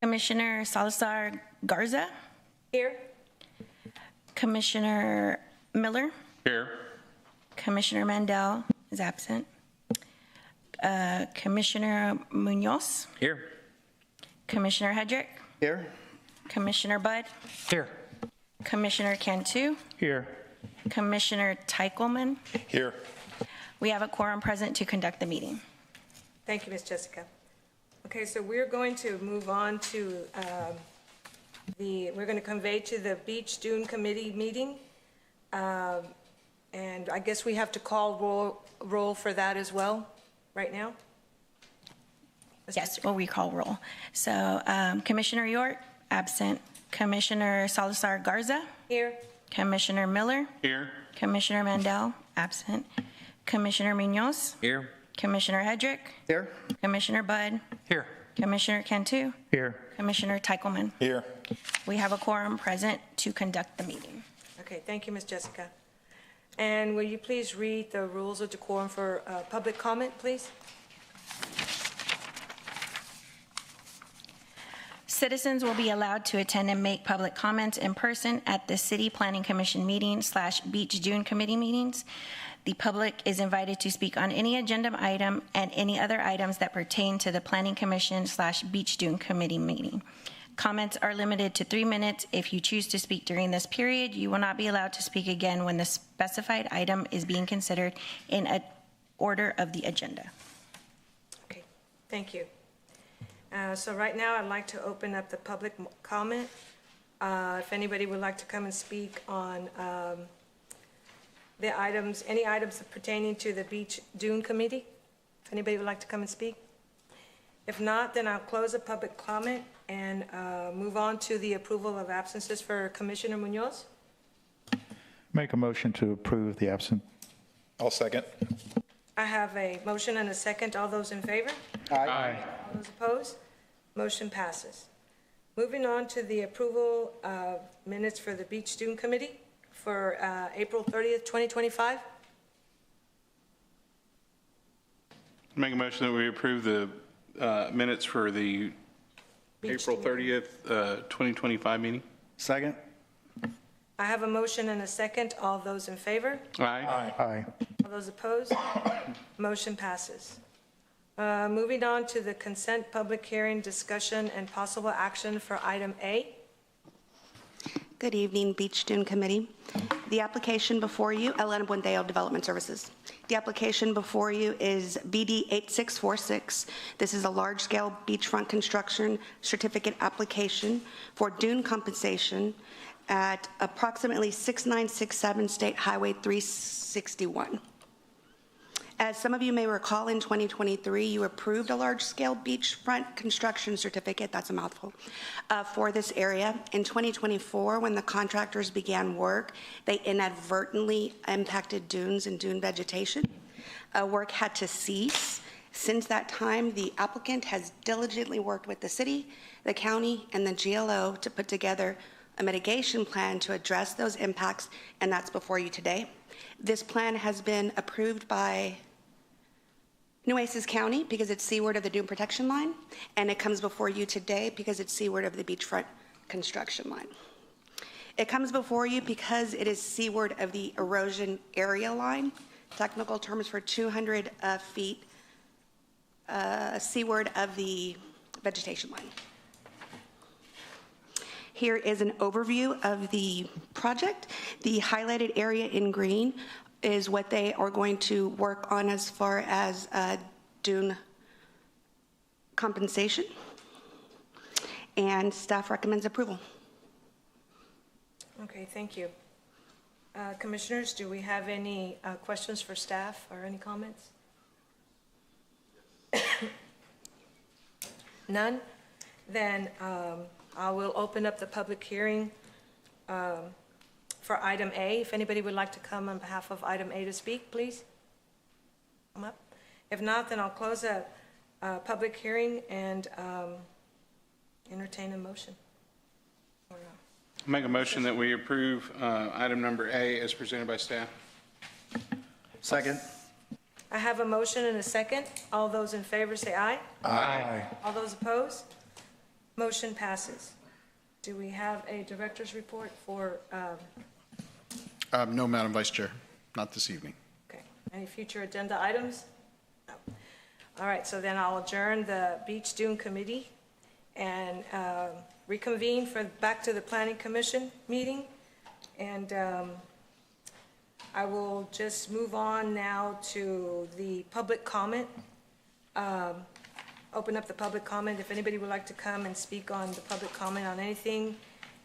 Commissioner Salazar Garza. Here. Commissioner Miller. Here. Commissioner Mandel is absent. Commissioner Munoz. Here. Commissioner Hedrick. Here. Commissioner Budd. Here. Commissioner Cantu. Here. Commissioner Teichelman. Here. We have a quorum present to conduct the meeting. Thank you, Ms. Jessica. Okay, so we're going to move on to we're going to convey to the Beach Dune Committee meeting. And I guess we have to call roll for that as well, right now? Yes, we call roll. So Commissioner York, absent. Commissioner Salazar Garza. Here. Commissioner Miller. Here. Commissioner Mandel, absent. Commissioner Munoz. Here. Commissioner Hedrick. Here. Commissioner Budd. Here. Commissioner Cantu. Here. Commissioner Teichelman. Here. We have a quorum present to conduct the meeting. Okay, thank you, Ms. Jessica. And will you please read the rules of decorum for public comment, please? Citizens will be allowed to attend and make public comments in person at the City Planning Commission meeting / Beach Dune Committee meetings. The public is invited to speak on any agenda item and any other items that pertain to the Planning Commission / Beach Dune Committee meeting. Comments are limited to 3 minutes. If you choose to speak during this period, you will not be allowed to speak again when the specified item is being considered in order of the agenda. Okay, thank you. So right now, I'd like to open up the public comment. If anybody would like to come and speak on the items, any items pertaining to the Beach Dune Committee, if anybody would like to come and speak. If not, then I'll close the public comment and move on to the approval of absences for Commissioner Munoz. Make a motion to approve the absent. I'll second. I have a motion and a second. All those in favor? Aye. All those opposed? Motion passes. Moving on to the approval of minutes for the Beach Dune Committee for April 30th, 2025. Make a motion that we approve the minutes for the Beach April Dune. 30th, 2025 meeting. Second. I have a motion and a second. All those in favor? Aye. Aye. All those opposed? Motion passes. Moving on to the consent public hearing discussion and possible action for item A. Good evening, Beach Dune Committee. The application before you, Elena Buendeo Development Services. The application before you is BD 8646. This is a large-scale beachfront construction certificate application for dune compensation at approximately 6967 State Highway 361. As some of you may recall, in 2023, you approved a large-scale beachfront construction certificate, that's a mouthful, for this area. In 2024, when the contractors began work, they inadvertently impacted dunes and dune vegetation. Work had to cease. Since that time, the applicant has diligently worked with the city, the county, and the GLO to put together a mitigation plan to address those impacts, and that's before you today. This plan has been approved by Nueces County because it's seaward of the dune protection line, and it comes before you today because it's seaward of the beachfront construction line. It comes before you because it is seaward of the erosion area line, technical terms for 200 feet seaward of the vegetation line. Here is an overview of the project. The highlighted area in green is what they are going to work on as far as dune compensation. And staff recommends approval. Okay, thank you. Commissioners, do we have any questions for staff or any comments? None? Then I will open up the public hearing for item A. If anybody would like to come on behalf of item A to speak, please come up. If not, then I'll close the public hearing and entertain a motion. Make a motion that we approve item number A as presented by staff. Second. I have a motion and a second. All those in favor say aye. Aye. All those opposed? Motion passes. Do we have a director's report for, No, Madam Vice Chair, not this evening. okay, any future agenda items? No. All right, so then I'll adjourn the Beach Dune Committee and reconvene back to the Planning Commission meeting. And I will just move on now to the public comment. Open up the public comment. If anybody would like to come and speak on the public comment on anything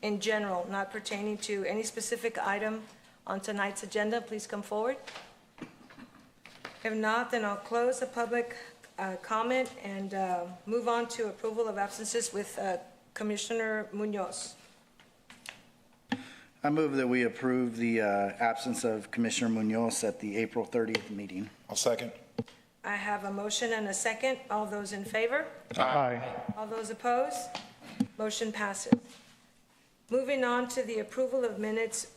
in general, not pertaining to any specific item on tonight's agenda, please come forward. If not, then I'll close the public comment and move on to approval of absences with Commissioner Munoz. I move that we approve the absence of Commissioner Munoz at the April 30th meeting. I'll second. I have a motion and a second. All those in favor? Aye. All those opposed? Motion passes. Moving on to the approval of minutes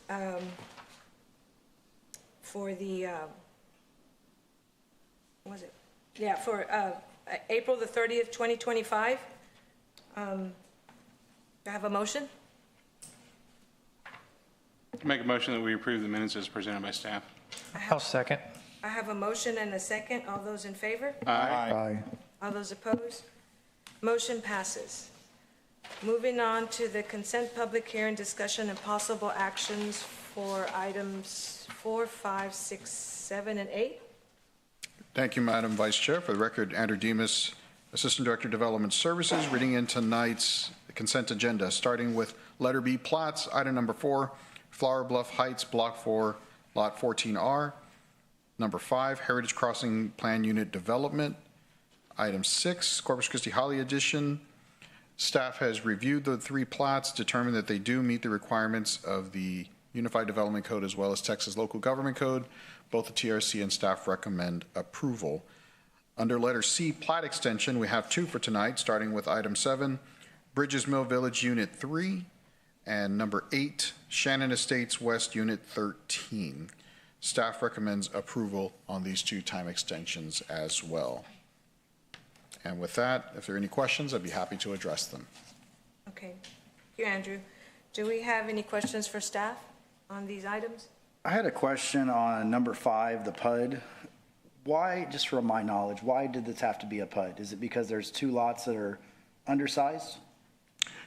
for the, what was it? Yeah, for April the 30th, 2025. Do I have a motion? Make a motion that we approve the minutes as presented by staff. I'll second. I have a motion and a second. All those in favor? Aye. All those opposed? Motion passes. Moving on to the consent public hearing discussion and possible actions for items 4, 5, 6, 7, and 8. Thank you, Madam Vice Chair. For the record, Andrew Demas, Assistant Director, Development Services, reading in tonight's consent agenda, starting with letter B, plats, item number 4, Flower Bluff Heights, Block 4, Lot 14R. Number 5, Heritage Crossing Plan Unit Development. Item 6, Corpus Christi Holly Edition. Staff has reviewed the 3 plats, determined that they do meet the requirements of the Unified Development Code as well as Texas Local Government Code. Both the TRC and staff recommend approval. Under letter C, plat extension, we have 2 for tonight, starting with item 7, Bridges Mill Village Unit 3, and number 8, Shannon Estates West Unit 13. Staff recommends approval on these 2 time extensions as well. And with that, if there are any questions, I'd be happy to address them. Okay. Thank you, Andrew. Do we have any questions for staff on these items? I had a question on number 5, the PUD. Why, just from my knowledge, why did this have to be a PUD? Is it because there's 2 lots that are undersized?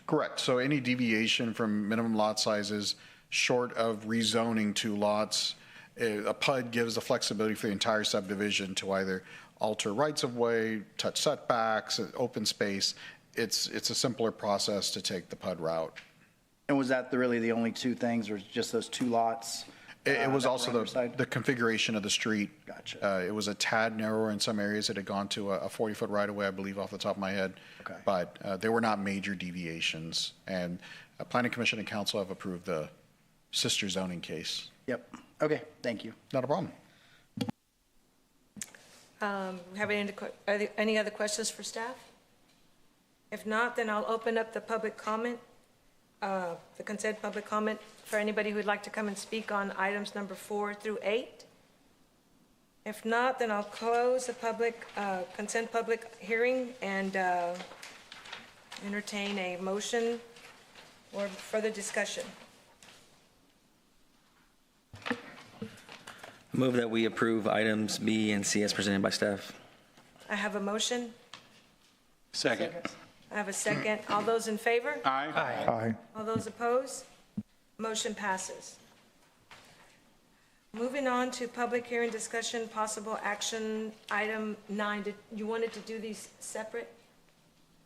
Correct. So any deviation from minimum lot sizes short of rezoning 2 lots, a PUD gives the flexibility for the entire subdivision to either alter rights of way, touch setbacks, open space. It's a simpler process to take the PUD route. And was that really the only 2 things, or just those 2 lots? It was that were also undersized? the configuration of the street. Gotcha. It was a tad narrower in some areas. It had gone to a 40-foot right-of-way, I believe, off the top of my head. Okay. But there were not major deviations. And Planning Commission and Council have approved the sister zoning case. Yep. Okay, thank you. Not a problem. Have any other questions for staff? If not, then I'll open up the public comment, the consent public comment for anybody who'd like to come and speak on items number 4 through 8. If not, then I'll close the public, consent public hearing and entertain a motion or further discussion. Move that we approve items B and C as presented by staff. I have a motion. Second. I have a second. All those in favor? Aye. Aye. All those opposed? Motion passes. Moving on to public hearing discussion, possible action, item 9. You wanted to do these separate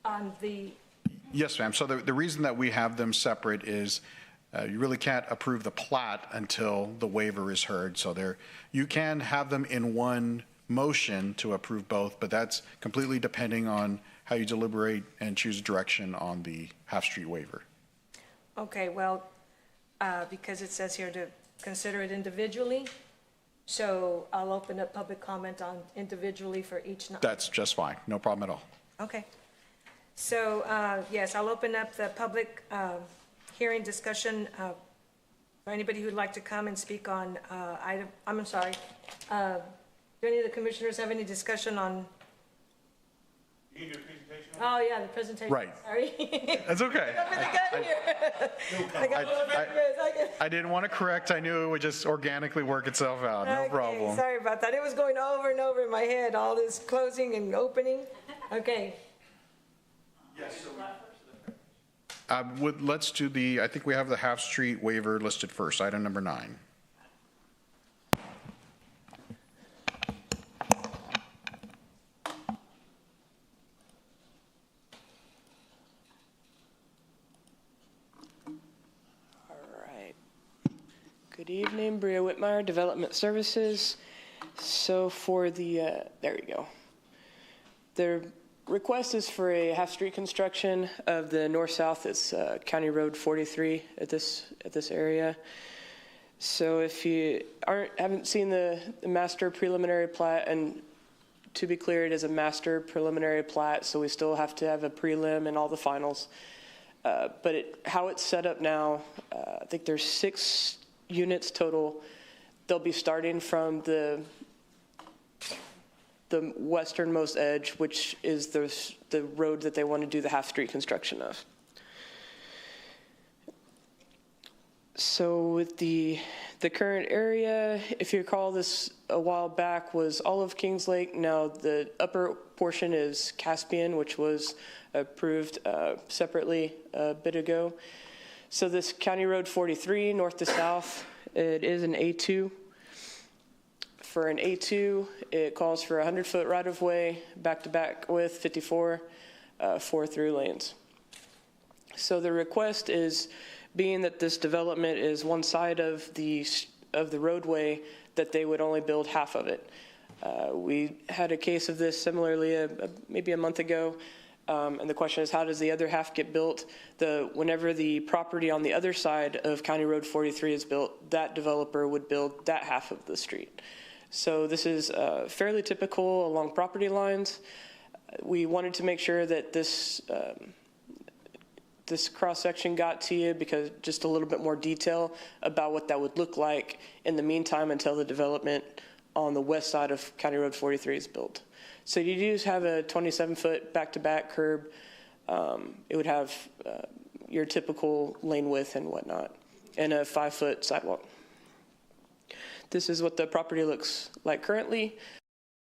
on the, Yes, ma'am. So the reason that we have them separate is you really can't approve the plat until the waiver is heard. So you can have them in one motion to approve both, but that's completely depending on how you deliberate and choose direction on the half-street waiver. okay, well, because it says here to consider it individually, so I'll open up public comment on individually for each. That's just fine. No problem at all. Okay. So, yes, I'll open up the public hearing discussion for anybody who'd like to come and speak on item, I'm sorry. Do any of the commissioners have any discussion on? You can do a presentation Oh, yeah, the presentation. Right. Sorry. That's okay. I got a little nervous. I didn't want to correct. I knew it would just organically work itself out. No Okay, problem. sorry about that. It was going over and over in my head, all this closing and opening. Okay. Let's do I think we have the half street waiver listed first, item number 9. Good evening, Bria Whitmire, Development Services. So for there we go. The request is for a half-street construction of the north-south. It's County Road 43 at this area. So if you haven't seen the master preliminary plat, and to be clear, it is a master preliminary plat, so we still have to have a prelim and all the finals. But how it's set up now, I think there's 6 units total. They'll be starting from the westernmost edge, which is the road that they want to do the half-street construction of. So with the current area, if you recall, this a while back was all of Kings Lake. Now the upper portion is Caspian, which was approved separately a bit ago. So this County Road 43, north to south, it is an A2. For an A2, it calls for 100-foot right-of-way, back-to-back with 54 4-through lanes. So the request is, being that this development is one side of the roadway, that they would only build half of it. We had a case of this similarly maybe a month ago. And the question is, how does the other half get built? Whenever the property on the other side of County Road 43 is built, that developer would build that half of the street. So this is fairly typical along property lines. We wanted to make sure that this cross-section got to you, because just a little bit more detail about what that would look like in the meantime until the development on the west side of County Road 43 is built. So you do have a 27-foot back-to-back curb. It would have your typical lane width and whatnot, and a 5-foot sidewalk. This is what the property looks like currently.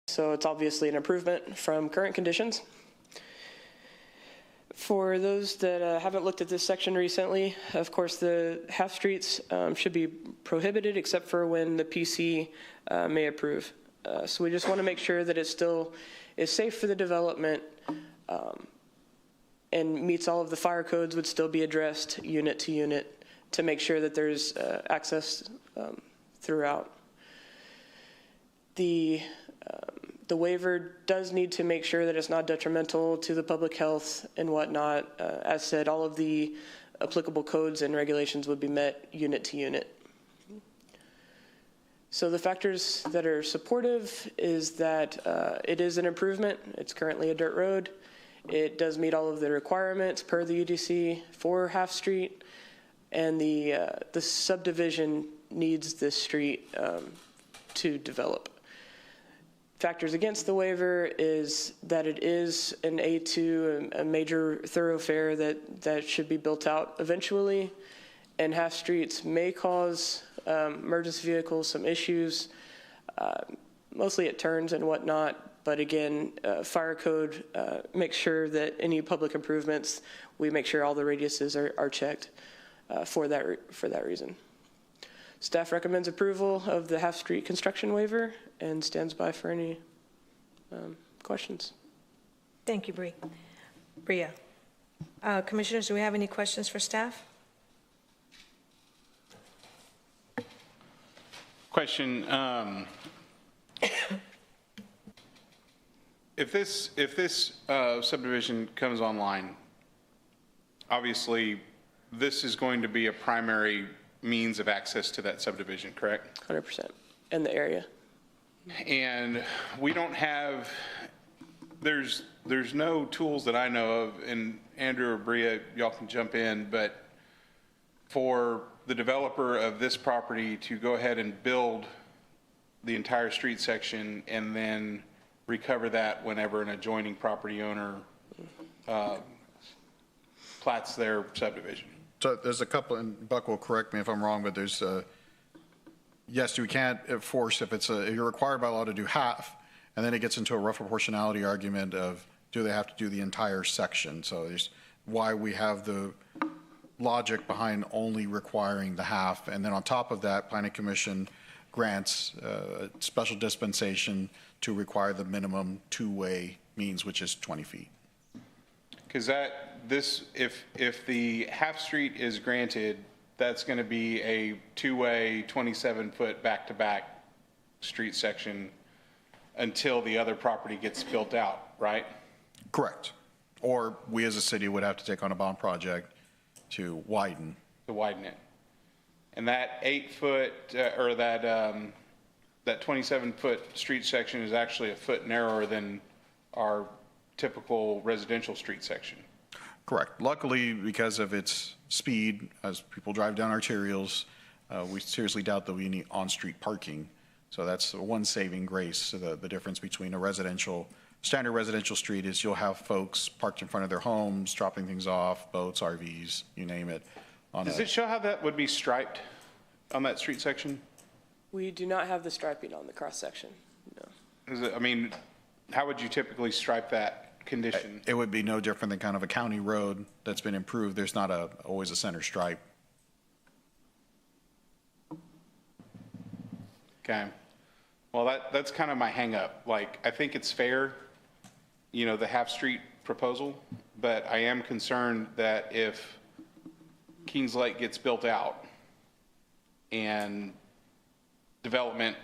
So it's obviously an improvement from current conditions. For those that haven't looked at this section recently, of course, the half streets should be prohibited except for when the PC may approve. So we just want to make sure that it still is safe for the development and meets all of the fire codes, would still be addressed unit to unit to make sure that there's access throughout. The waiver does need to make sure that it's not detrimental to the public health and whatnot. As said, all of the applicable codes and regulations would be met unit to unit. So the factors that are supportive is that it is an improvement. It's currently a dirt road. It does meet all of the requirements per the UDC for Half Street, and the subdivision needs this street to develop. Factors against the waiver is that it is an A2, a major thoroughfare that should be built out eventually, and half streets may cause emergency vehicles some issues, mostly at turns and whatnot. But again, fire code makes sure that any public improvements, we make sure all the radiuses are checked for that reason. Staff recommends approval of the half street construction waiver and stands by for any questions. Thank you, Bria. Commissioners, do we have any questions for staff? Question, if this subdivision comes online, obviously this is going to be a primary means of access to that subdivision, correct? 100%, in the area. And we don't have, there's no tools that I know of, and Andrew or Bria, y'all can jump in, but for the developer of this property to go ahead and build the entire street section and then recover that whenever an adjoining property owner plats their subdivision. So there's a couple, and Buck will correct me if I'm wrong, but there's, yes, you can't force if you're required by law to do half, and then it gets into a rough proportionality argument of, do they have to do the entire section? So there's why we have the logic behind only requiring the half. And then on top of that, Planning Commission grants special dispensation to require the minimum two-way means, which is 20 feet. Because if the half street is granted, that's going to be a two-way 27-foot back-to-back street section until the other property gets built out, right? Correct. Or we as a city would have to take on a bond project to widen. To widen it. And that 8-foot, or that 27-foot street section is actually a foot narrower than our typical residential street section. Correct. Luckily, because of its speed, as people drive down arterials, we seriously doubt that we need on-street parking. So that's one saving grace. So the difference between a standard residential street is you'll have folks parked in front of their homes, dropping things off, boats, RVs, you name it. Does it show how that would be striped on that street section? We do not have the striping on the cross-section, no. How would you typically stripe that condition? It would be no different than kind of a county road that's been improved. There's not always a center stripe. Okay. Well, that's kind of my hang up. Like, I think it's fair, the half street proposal, but I am concerned that if Kings Lake gets built out and development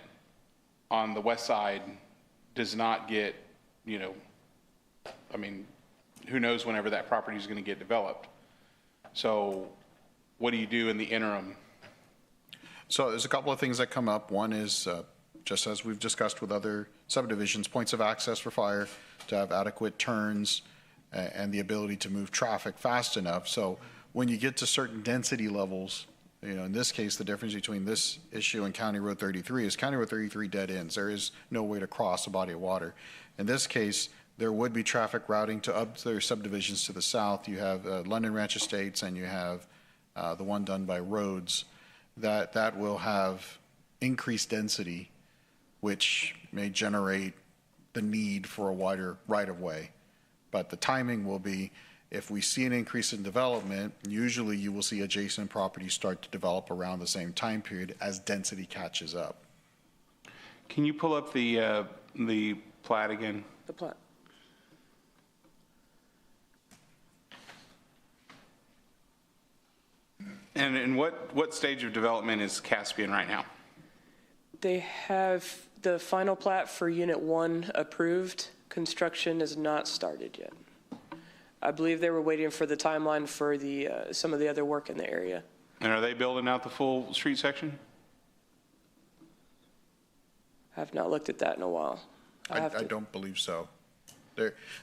on the west side does not get, who knows whenever that property is going to get developed. So what do you do in the interim? So there's a couple of things that come up. One is, just as we've discussed with other subdivisions, points of access for fire, to have adequate turns and the ability to move traffic fast enough. So when you get to certain density levels, in this case, the difference between this issue and County Road 33 is County Road 33 dead ends. There is no way to cross a body of water. In this case, there would be traffic routing to other subdivisions to the south. You have London Ranch Estates, and you have the one done by Rhodes. That will have increased density, which may generate the need for a wider right-of-way. But the timing will be, if we see an increase in development, usually you will see adjacent properties start to develop around the same time period as density catches up. Can you pull up the plat again? The plat. And in what stage of development is Caspian right now? They have the final plat for Unit 1 approved. Construction is not started yet. I believe they were waiting for the timeline for some of the other work in the area. And are they building out the full street section? I have not looked at that in a while. I don't believe so.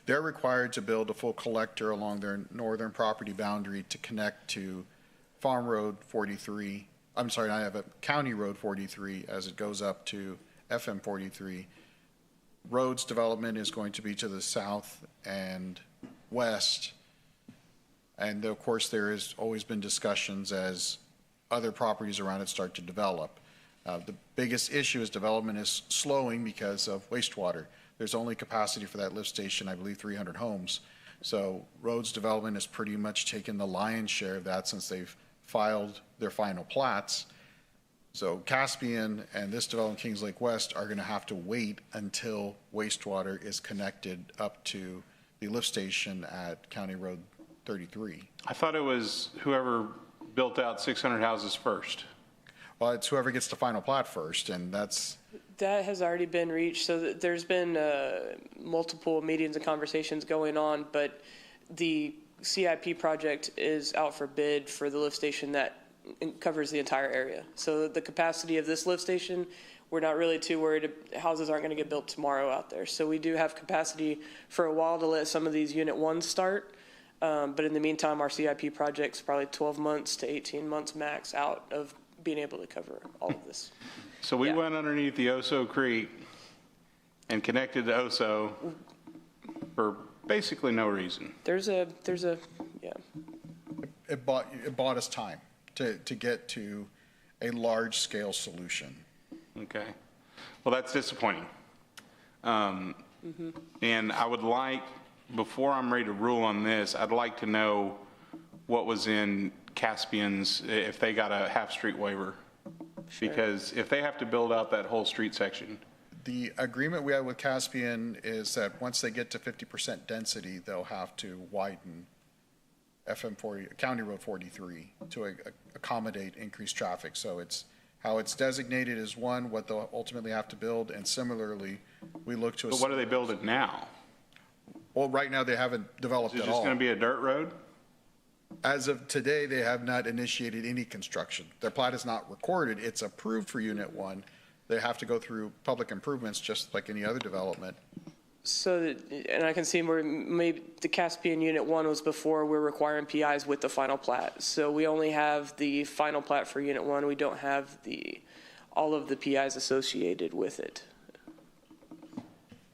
They're required to build a full collector along their northern property boundary to connect to Farm Road 43. I'm sorry, I have a County Road 43 as it goes up to FM 43. Roads development is going to be to the south and west. And of course, there has always been discussions as other properties around it start to develop. The biggest issue is development is slowing because of wastewater. There's only capacity for that lift station, I believe 300 homes. So roads development has pretty much taken the lion's share of that since they've filed their final plats. So Caspian and this development, Kings Lake West, are going to have to wait until wastewater is connected up to the lift station at County Road 33. I thought it was whoever built out 600 houses first. Well, it's whoever gets the final plat first, and that has already been reached. So there's been multiple meetings and conversations going on, but the CIP project is out for bid for the lift station that covers the entire area. So the capacity of this lift station, we're not really too worried. Houses aren't going to get built tomorrow out there. So we do have capacity for a while to let some of these Unit 1s start. But in the meantime, our CIP project's probably 12 months to 18 months max out of being able to cover all of this. So we went underneath the Oso Creek and connected to Oso for basically no reason. There's a, yeah. It bought us time to get to a large-scale solution. Okay. Well, that's disappointing. And I would like, before I'm ready to rule on this, I'd like to know what was in Caspian's, if they got a half-street waiver. Sure. Because if they have to build out that whole street section. The agreement we have with Caspian is that once they get to 50% density, they'll have to widen FM 40, County Road 43 to accommodate increased traffic. So it's how it's designated is one, what they'll ultimately have to build, and similarly, we look to. But what are they building now? Well, right now they haven't developed at all. Is it just going to be a dirt road? As of today, they have not initiated any construction. Their plat is not recorded. It's approved for Unit 1. They have to go through public improvements just like any other development. So, and I can see where maybe the Caspian Unit 1 was before we're requiring PIs with the final plat. So we only have the final plat for Unit 1. We don't have all of the PIs associated with it.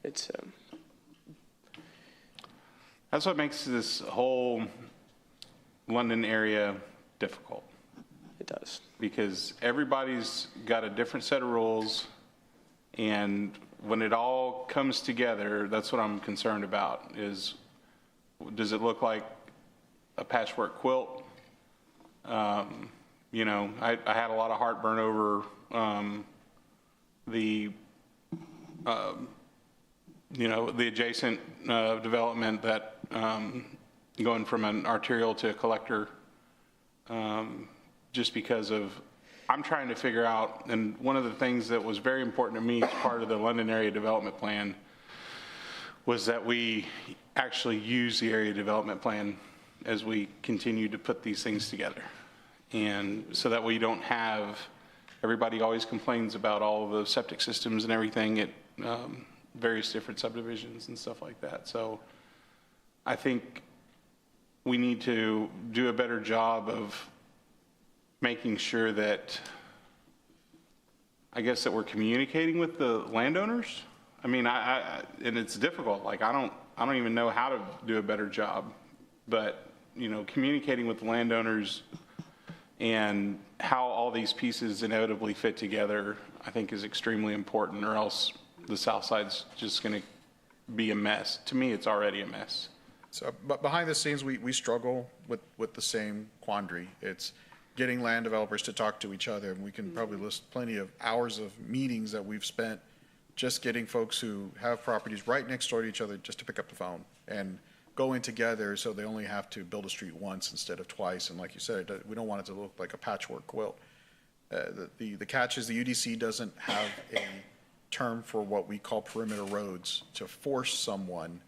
It's That's what makes this whole London area difficult. It does. Because everybody's got a different set of rules, and when it all comes together, that's what I'm concerned about, is does it look like a patchwork quilt? You know, I had a lot of heartburn over the adjacent development that going from an arterial to a collector, just because of, I'm trying to figure out, and one of the things that was very important to me as part of the London Area Development Plan was that we actually use the area development plan as we continue to put these things together. And so that we don't have, everybody always complains about all of the septic systems and everything at various different subdivisions and stuff like that. So I think we need to do a better job of making sure that, I guess, that we're communicating with the landowners. I mean, and it's difficult. Like, I don't even know how to do a better job, but, you know, communicating with the landowners and how all these pieces inevitably fit together, I think is extremely important, or else the South Side's just going to be a mess. To me, it's already a mess. So, but behind the scenes, we struggle with the same quandary. It's getting land developers to talk to each other, and we can probably list plenty of hours of meetings that we've spent just getting folks who have properties right next door to each other just to pick up the phone and go in together, so they only have to build a street once instead of twice. And like you said, we don't want it to look like a patchwork quilt. The catch is the UDC doesn't have a term for what we call perimeter roads to force someone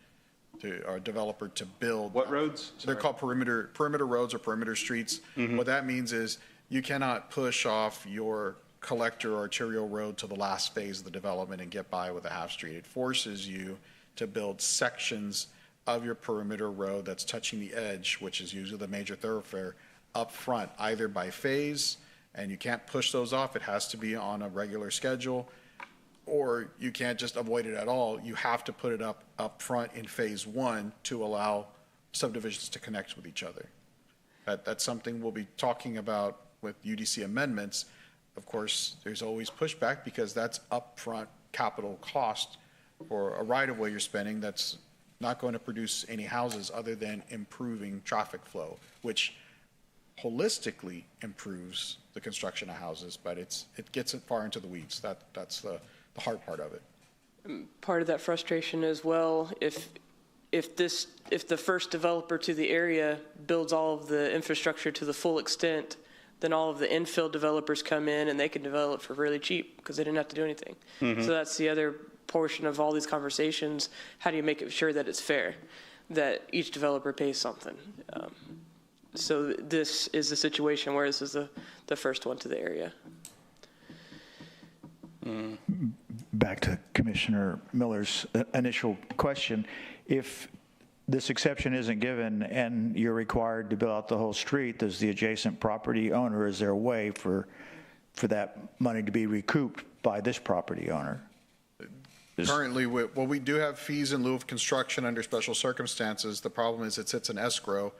or a developer to build. What roads? They're called perimeter roads or perimeter streets. Mm-hmm. What that means is you cannot push off your collector or arterial road to the last phase of the development and get by with a half street. It forces you to build sections of your perimeter road that's touching the edge, which is usually the major thoroughfare, up front, either by phase, and you can't push those off. It has to be on a regular schedule, or you can't just avoid it at all. You have to put it up front in phase 1 to allow subdivisions to connect with each other. That's something we'll be talking about with UDC amendments. Of course, there's always pushback because that's upfront capital cost for a right-of-way you're spending that's not going to produce any houses other than improving traffic flow, which holistically improves the construction of houses, but it gets it far into the weeds. That's the hard part of it. Part of that frustration as well, if the first developer to the area builds all of the infrastructure to the full extent, then all of the infill developers come in and they can develop for really cheap because they didn't have to do anything. Mm-hmm. So that's the other portion of all these conversations. How do you make it sure that it's fair, that each developer pays something? So this is the situation where this is the first one to the area. Back to Commissioner Miller's initial question. If this exception isn't given and you're required to build out the whole street, does the adjacent property owner, is there a way for that money to be recouped by this property owner? Currently, well, we do have fees in lieu of construction under special circumstances. The problem is it sits in escrow,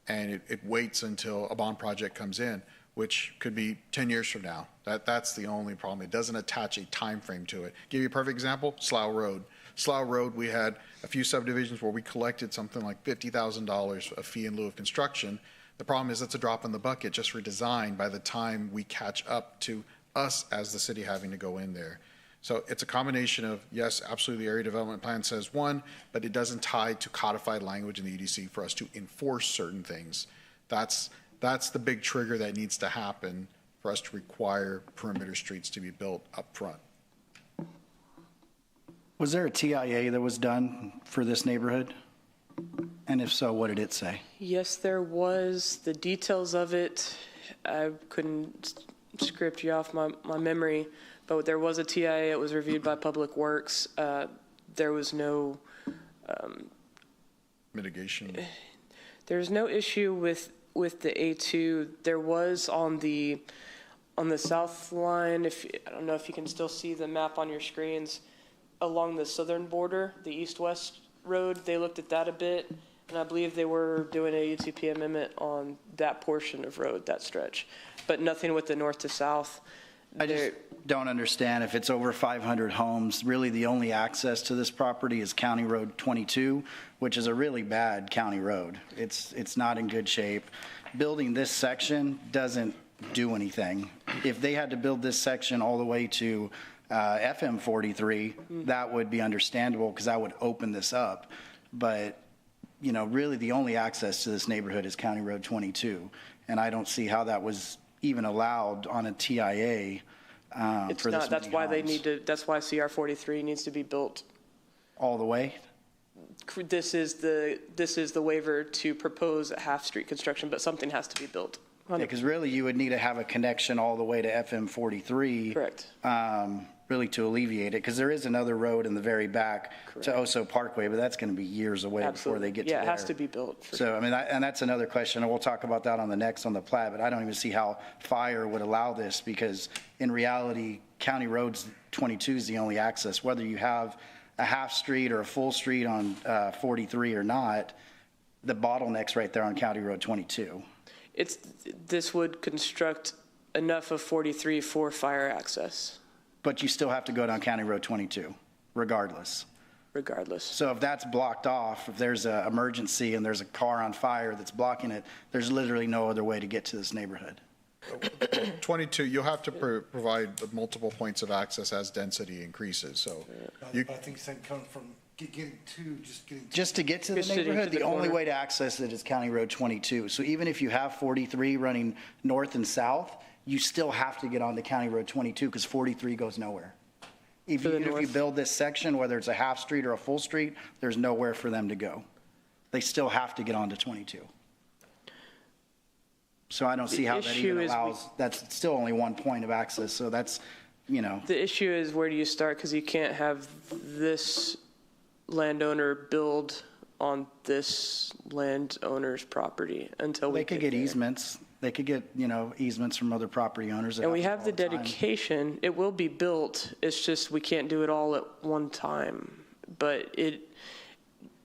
and it waits until a bond project comes in, which could be 10 years from now. That's the only problem. It doesn't attach a time frame to it. Give you a perfect example, Slough Road. Slough Road, we had a few subdivisions where we collected something like $50,000 of fee in lieu of construction. The problem is it's a drop in the bucket just for design by the time we catch up to us as the city having to go in there. So it's a combination of, yes, absolutely, the area development plan says one, but it doesn't tie to codified language in the EDC for us to enforce certain things. That's the big trigger that needs to happen for us to require perimeter streets to be built up front. Was there a TIA that was done for this neighborhood? And if so, what did it say? Yes, there was. The details of it, I couldn't script you off my memory, but there was a TIA. It was reviewed by Public Works. There was no Mitigation. There was no issue with the A2. There was on the south line. I don't know if you can still see the map on your screens. Along the southern border, the east-west road, they looked at that a bit, and I believe they were doing a UTP amendment on that portion of road, that stretch, but nothing with the north to south. I just don't understand if it's over 500 homes, really the only access to this property is County Road 22, which is a really bad county road. It's not in good shape. Building this section doesn't do anything. If they had to build this section all the way to FM 43, that would be understandable because that would open this up. But, you know, really the only access to this neighborhood is County Road 22. And I don't see how that was even allowed on a TIA It's for this not. That's many why they homes. need to. That's why CR 43 needs to be built. All the way? This is the waiver to propose a half-street construction, but something has to be built. Yeah, because really you would need to have a connection all the way to FM 43. Correct. Really to alleviate it, because there is another road in the very back to Oso Parkway, but that's going to be years away before they get to there. Yeah, it has to be built. So, I mean, and that's another question, and we'll talk about that on the plat, but I don't even see how fire would allow this, because in reality, County Roads 22 is the only access, whether you have a half street or a full street on 43 or not, the bottleneck's right there on County Road 22. This would construct enough of 43 for fire access. But you still have to go down County Road 22, regardless. So if that's blocked off, if there's an emergency and there's a car on fire that's blocking it, there's literally no other way to get to this neighborhood. 22, you'll have to provide multiple points of access as density increases, so. I think it's coming from getting to. Just to get to the neighborhood, the only way to access it is County Road 22. So even if you have 43 running north and south, you still have to get onto County Road 22 because 43 goes nowhere. Even if you build this section, whether it's a half street or a full street, there's nowhere for them to go. They still have to get onto 22. So I don't see how that even allows, that's still only one point of access, so that's, you know. The issue is, where do you start? Because you can't have this landowner build on this landowner's property until we They could get easements. They could get, easements from other property owners. And we have the dedication. It will be built. It's just we can't do it all at one time. But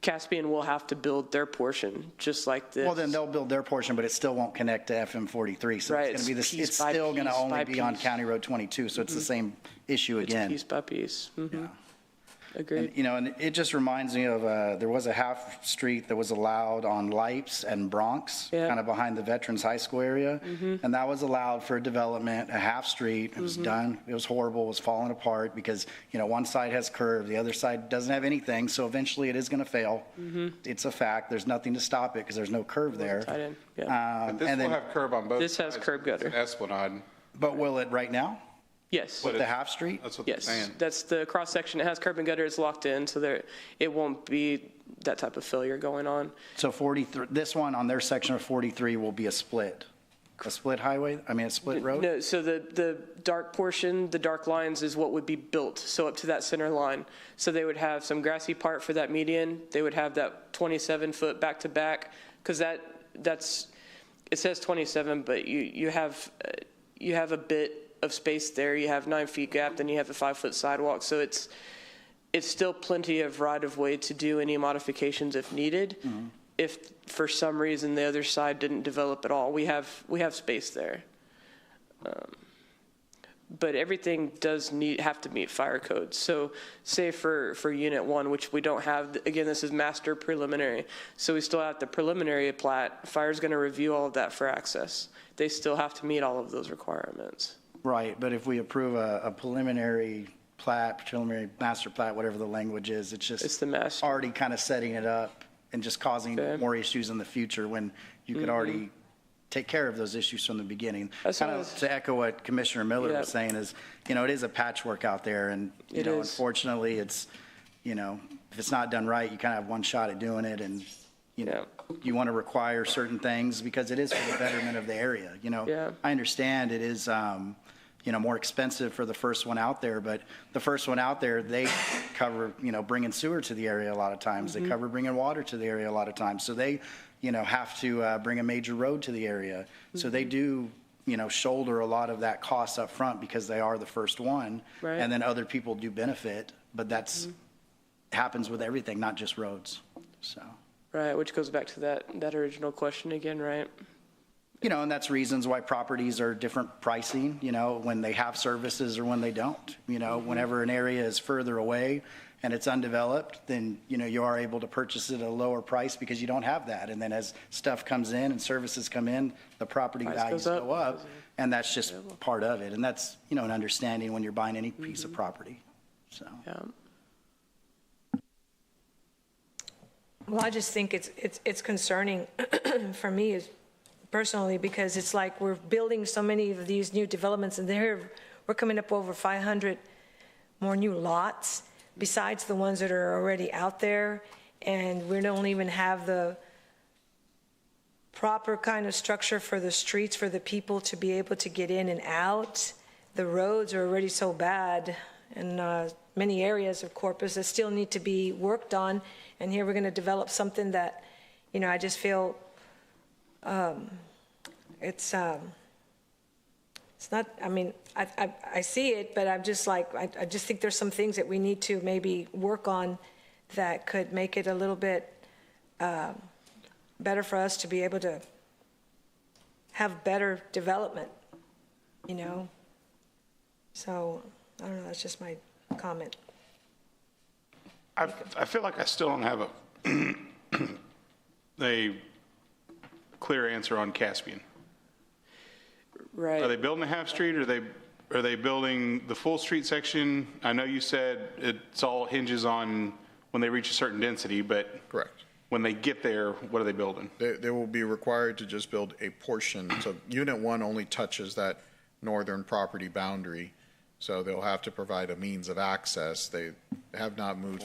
Caspian will have to build their portion, just like this. Well, then they'll build their portion, but it still won't connect to FM 43. So right, it's going to be this. It's still going to only be on County Road 22. So it's the same issue again. It's piece by piece. Mm-hmm. Yeah. Agreed. And it just reminds me of there was a half street that was allowed on Lipes and Bronx, kind of behind the Veterans High School area, and that was allowed for development, a half street. It was done. It was horrible. It was falling apart because one side has curve, the other side doesn't have anything. So eventually, it is going to fail. It's a fact. There's nothing to stop it because there's no curve there. But this will have curb on both sides. This has curb gutter. It's an Esplanade. But will it right now? Yes. With the half street? That's what they're saying. That's the cross section. It has curb and gutter. It's locked in, so it won't be that type of failure going on. So 43, this one on their section of 43 will be a split highway? I mean, a split road? No, so the dark portion, the dark lines is what would be built, so up to that center line. So they would have some grassy part for that median. They would have that 27-foot back-to-back, because that's, it says 27, but you have a bit of space there. You have 9 feet gap, then you have a 5-foot sidewalk. So it's still plenty of right-of-way to do any modifications if needed. If for some reason the other side didn't develop at all, we have space there. But everything does have to meet fire codes. So say for Unit 1, which we don't have, again, this is master preliminary. So we still have the preliminary plat. Fire's going to review all of that for access. They still have to meet all of those requirements. Right, but if we approve a preliminary plat, preliminary master plat, whatever the language is, it's just It's the master. already kind of setting it up and just causing Okay. more issues in the future when you could already take care of those issues from the beginning. That's Kind what I of was- to echo what Commissioner Miller Yeah. was saying is, it is a patchwork out there, and, It is. unfortunately, it's, if it's not done right, you kind of have one shot at doing it, and, you want to require certain things because it is for the betterment of the area, Yeah. I understand it is, more expensive for the first one out there, but the first one out there, they cover, bringing sewer to the area a lot of times. They cover bringing water to the area a lot of times. So they, have to bring a major road to the area. So they do, shoulder a lot of that cost up front because they are the first one. Right. And then other people do benefit, but that's happens with everything, not just roads. So. Right, which goes back to that original question again, right? And that's reasons why properties are different pricing, when they have services or when they don't. Whenever an area is further away and it's undeveloped, then, you are able to purchase it at a lower price because you don't have that. And then as stuff comes in and services come in, the property Price values goes up. go up. And that's just part of it. And that's, an understanding when you're buying any piece of property. So. Yeah. Well, I just think it's concerning for me personally, because it's like we're building so many of these new developments, and we're coming up over 500 more new lots besides the ones that are already out there, and we don't even have the proper kind of structure for the streets for the people to be able to get in and out. The roads are already so bad in many areas of Corpus that still need to be worked on, and here we're going to develop something that, I just feel it's not, I see it, but I'm just like, I just think there's some things that we need to maybe work on that could make it a little bit better for us to be able to have better development, So, I don't know, that's just my comment. I feel like I still don't have a clear answer on Caspian. Right. Are they building a half street, or are they building the full street section? I know you said it's all hinges on when they reach a certain density, but Correct. when they get there, what are they building? They will be required to just build a portion. So Unit 1 only touches that northern property boundary, so they'll have to provide a means of access. They have not moved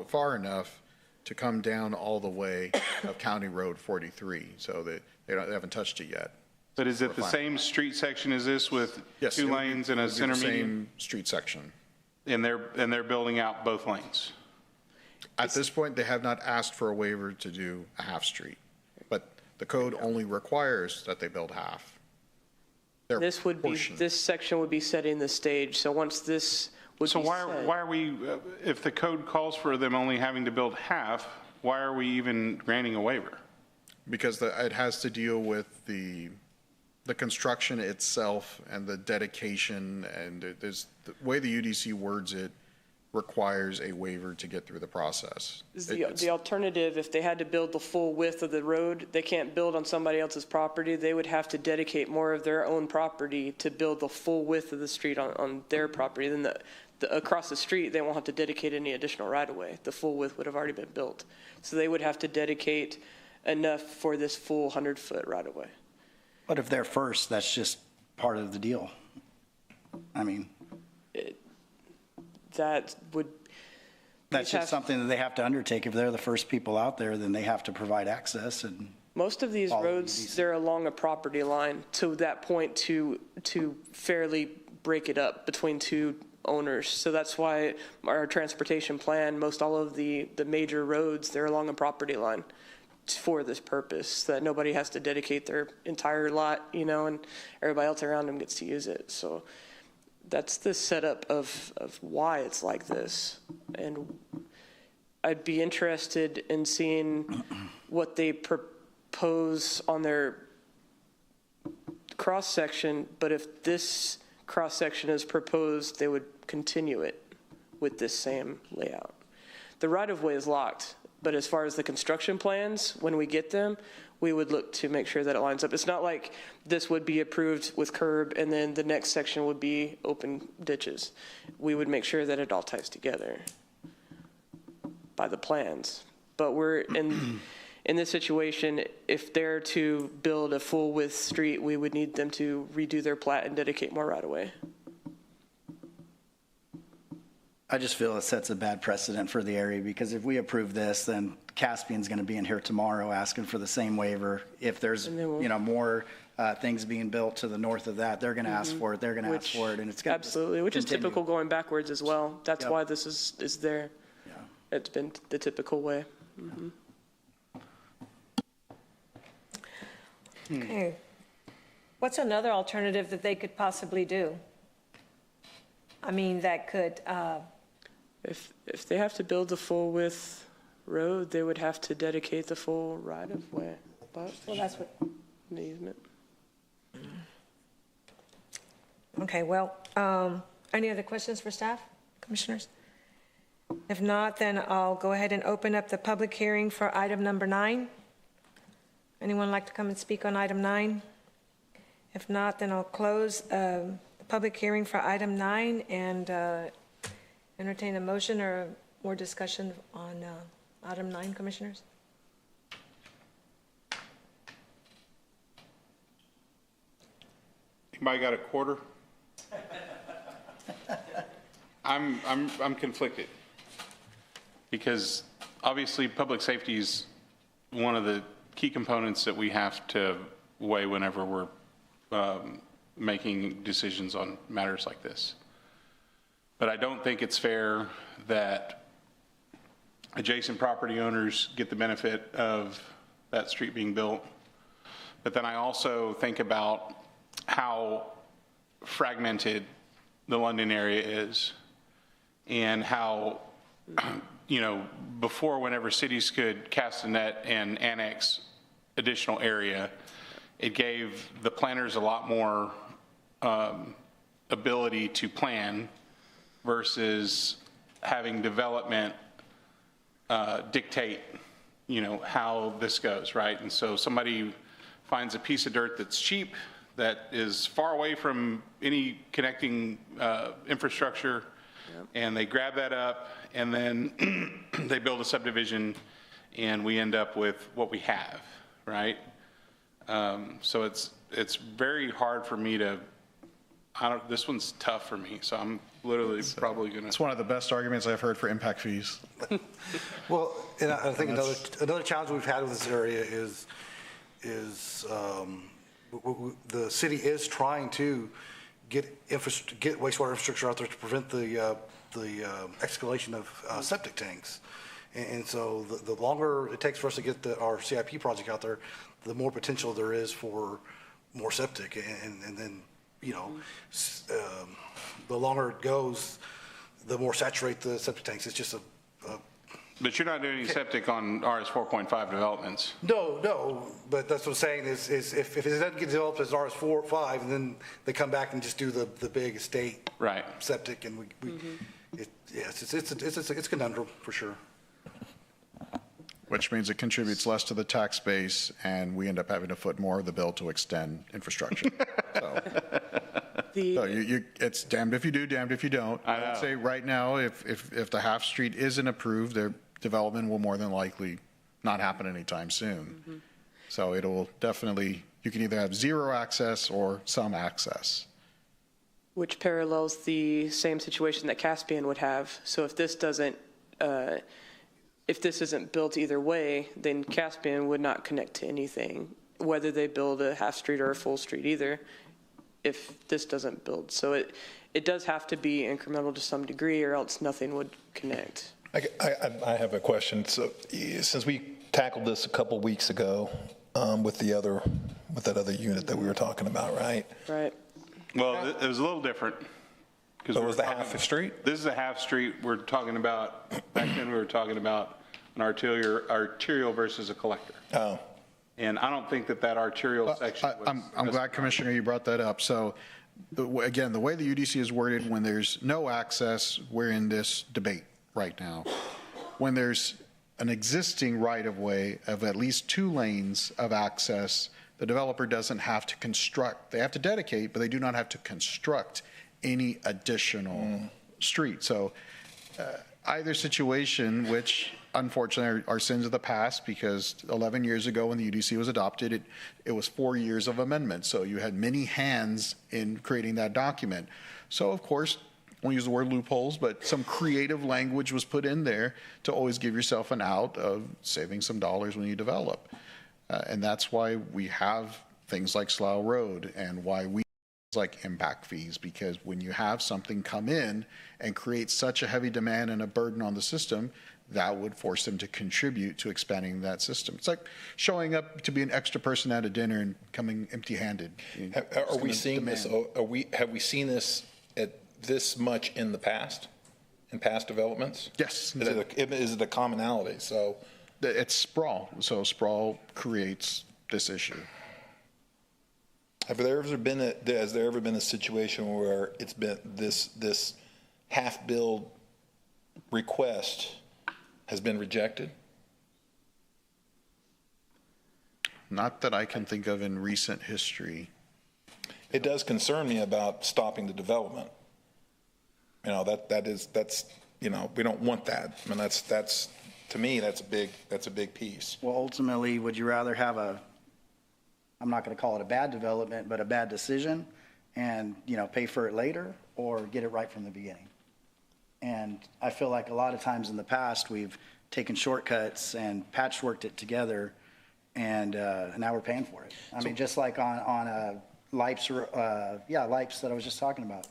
far enough to come down all the way of County Road 43, so they haven't touched it yet. But is it the same street section as this with Yes, two it would be- lanes and it a would be center the median? Same street section. And they're building out both lanes? At this point, they have not asked for a waiver to do a half street, but the code only requires that they build half. Their portion. This section would be setting the stage, so once this would be So set. why are we, if the code calls for them only having to build half, why are we even granting a waiver? Because it has to deal with the construction itself and the dedication, and there's, the way the UDC words it requires a waiver to get through the process. The alternative, if they had to build the full width of the road, they can't build on somebody else's property. They would have to dedicate more of their own property to build the full width of the street on their property. Then across the street, they won't have to dedicate any additional right-of-way. The full width would have already been built. So they would have to dedicate enough for this full 100-foot right-of-way. But if they're first, that's just part of the deal. That would. That's just something that they have to undertake. If they're the first people out there, then they have to provide access and. Most of these All of roads, these. they're along a property line to that point to fairly break it up between two owners. So that's why our transportation plan, most all of the major roads, they're along a property line for this purpose, so that nobody has to dedicate their entire lot, and everybody else around them gets to use it. So that's the setup of why it's like this. And I'd be interested in seeing what they propose on their cross-section, but if this cross-section is proposed, they would continue it with this same layout. The right-of-way is locked, but as far as the construction plans, when we get them, we would look to make sure that it lines up. It's not like this would be approved with curb and then the next section would be open ditches. We would make sure that it all ties together by the plans. But we're in this situation, if they're to build a full width street, we would need them to redo their plat and dedicate more right-of-way. I just feel it sets a bad precedent for the area, because if we approve this, then Caspian's going to be in here tomorrow asking for the same waiver. If there's, more things being built to the north of that, they're going to ask for it, they're going to ask for it, and it's going to absolutely, which is continue. typical going backwards as well. That's why this is there. Yeah. It's been the typical way. Mm-hmm. Okay. What's another alternative that they could possibly do? I mean, that could, If they have to build the full width road, they would have to dedicate the full right-of-way. But well, that's what, an easement. okay, well, any other questions for staff, commissioners? If not, then I'll go ahead and open up the public hearing for item number 9. Anyone like to come and speak on item 9? If not, then I'll close the public hearing for item 9 and entertain a motion or more discussion on item 9, commissioners. Anybody got a quarter? I'm conflicted, because obviously public safety is one of the key components that we have to weigh whenever we're making decisions on matters like this. But I don't think it's fair that adjacent property owners get the benefit of that street being built. But then I also think about how fragmented the London area is, and how, before, whenever cities could cast a net and annex additional area, it gave the planners a lot more ability to plan versus having development dictate, how this goes, right? And so somebody finds a piece of dirt that's cheap, that is far away from any connecting infrastructure, and they grab that up, and then they build a subdivision, and we end up with what we have, right? So it's very hard for me to, this one's tough for me, so I'm literally probably going to. It's one of the best arguments I've heard for impact fees. Well, and I think another challenge we've had with this area is the city is trying to get wastewater infrastructure out there to prevent the escalation of septic tanks. And so the longer it takes for us to get our CIP project out there, the more potential there is for more septic. And then, the longer it goes, the more saturate the septic tanks. It's just But you're not doing any septic on RS 4.5 developments. No, but that's what I'm saying is if it doesn't get developed as RS 4 or 5, and then they come back and just do the big estate Right. septic, and it's a conundrum for sure. Which means it contributes less to the tax base, and we end up having to foot more of the bill to extend infrastructure. So it's damned if you do, damned if you don't. I would say right now, if the half street isn't approved, their development will more than likely not happen anytime soon. Mm-hmm. So it'll definitely, you can either have zero access or some access. Which parallels the same situation that Caspian would have. So if this isn't built either way, then Caspian would not connect to anything, whether they build a half street or a full street either, if this doesn't build. So it does have to be incremental to some degree, or else nothing would connect. I have a question. So since we tackled this a couple weeks ago with that other unit that we were talking about, right? Right. Well, it was a little different. 'Cause So we was were the half talking- a street? This is a half street. We're talking about, back then we were talking about an arterial versus a collector. Oh, And I don't think that arterial section was. I'm glad, Commissioner, you brought that up. So, again, the way the UDC is worded, when there's no access, we're in this debate right now. When there's an existing right-of-way of at least 2 lanes of access, the developer doesn't have to construct. They have to dedicate, but they do not have to construct any additional street. So either situation, which unfortunately are sins of the past, because 11 years ago when the UDC was adopted, it was 4 years of amendments. So you had many hands in creating that document. So of course, I won't use the word loopholes, but some creative language was put in there to always give yourself an out of saving some dollars when you develop. And that's why we have things like Slough Road and why we like impact fees, because when you have something come in and create such a heavy demand and a burden on the system, that would force them to contribute to expanding that system. It's like showing up to be an extra person at a dinner and coming empty-handed. are we seeing this? Have we seen this at this much in the past, in past developments? Yes. Is it a commonality? So it's sprawl. So sprawl creates this issue. has there ever been a situation where it's been this half-build request has been rejected? Not that I can think of in recent history. It does concern me about stopping the development. You know, that's you know, we don't want that. I mean, that's to me, that's a big piece. Well, ultimately, would you rather have I'm not going to call it a bad development, but a bad decision and, you know, pay for it later, or get it right from the beginning? And I feel like a lot of times in the past, we've taken shortcuts and patchworked it together, and now we're paying for it. I mean, just like on Lipes that I was just talking about,